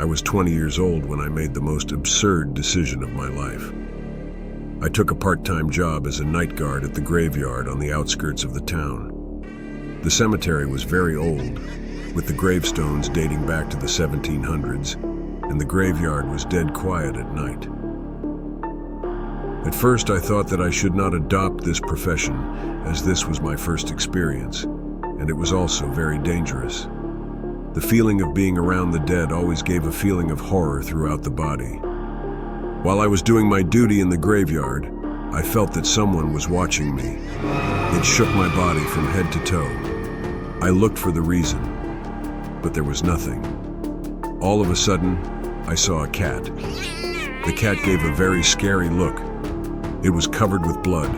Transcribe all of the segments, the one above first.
I was 20 years old when I made the most absurd decision of my life. I took a part-time job as a night guard at the graveyard on the outskirts of the town. The cemetery was very old, with the gravestones dating back to the 1700s, and the graveyard was dead quiet at night. At first, I thought that I should not adopt this profession, as this was my first experience, and it was also very dangerous. The feeling of being around the dead always gave a feeling of horror throughout the body. While I was doing my duty in the graveyard, I felt that someone was watching me. It shook my body from head to toe. I looked for the reason, but there was nothing. All of a sudden, I saw a cat. The cat gave a very scary look. It was covered with blood.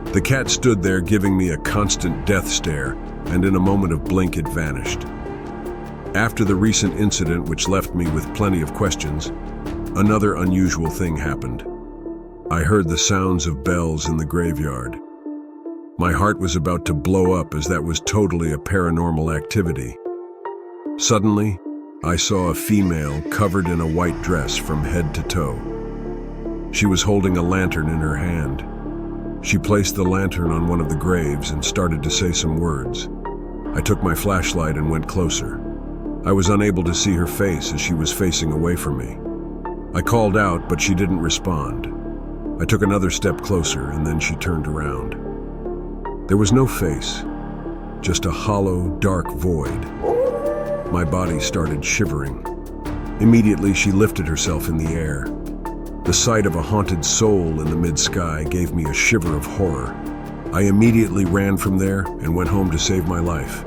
The cat stood there giving me a constant death stare, and in a moment of blink it vanished. After the recent incident which left me with plenty of questions, another unusual thing happened. I heard the sounds of bells in the graveyard. My heart was about to blow up, as that was totally a paranormal activity. Suddenly, I saw a female covered in a white dress from head to toe. She was holding a lantern in her hand. She placed the lantern on one of the graves and started to say some words. I took my flashlight and went closer. I was unable to see her face as she was facing away from me. I called out, but she didn't respond. I took another step closer, and then she turned around. There was no face, just a hollow, dark void. My body started shivering. Immediately, she lifted herself in the air. The sight of a haunted soul in the mid-sky gave me a shiver of horror. I immediately ran from there and went home to save my life.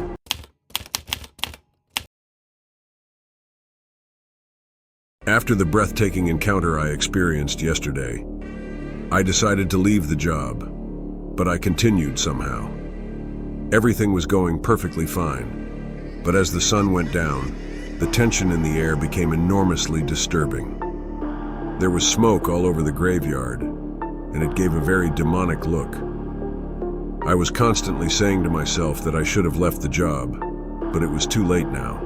After the breathtaking encounter I experienced yesterday, I decided to leave the job, but I continued somehow. Everything was going perfectly fine, but as the sun went down, the tension in the air became enormously disturbing. There was smoke all over the graveyard, and it gave a very demonic look. I was constantly saying to myself that I should have left the job, but it was too late now.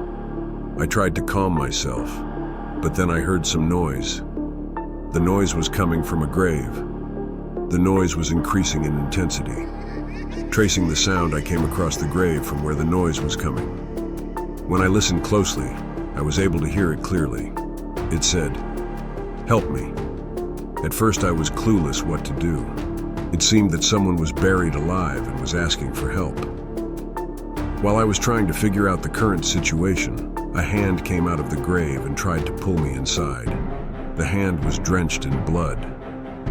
I tried to calm myself, but then I heard some noise. The noise was coming from a grave. The noise was increasing in intensity. Tracing the sound, I came across the grave from where the noise was coming. When I listened closely, I was able to hear it clearly. It said, "Help me." At first I was clueless what to do. It seemed that someone was buried alive and was asking for help. While I was trying to figure out the current situation, a hand came out of the grave and tried to pull me inside. The hand was drenched in blood.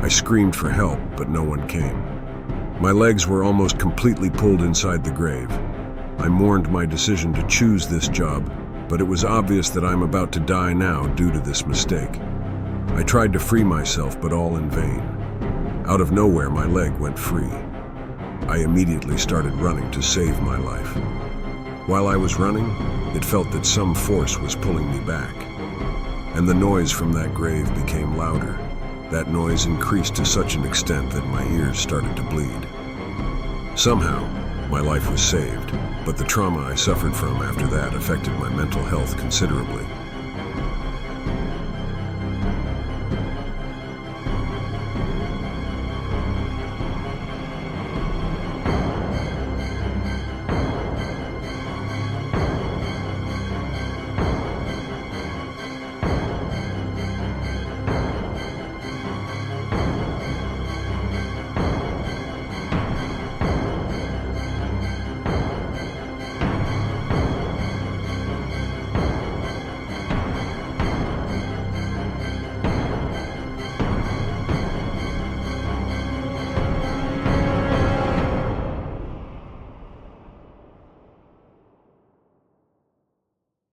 I screamed for help, but no one came. My legs were almost completely pulled inside the grave. I mourned my decision to choose this job, but it was obvious that I'm about to die now due to this mistake. I tried to free myself, but all in vain. Out of nowhere, my leg went free. I immediately started running to save my life. While I was running, it felt that some force was pulling me back, and the noise from that grave became louder. That noise increased to such an extent that my ears started to bleed. Somehow, my life was saved, but the trauma I suffered from after that affected my mental health considerably.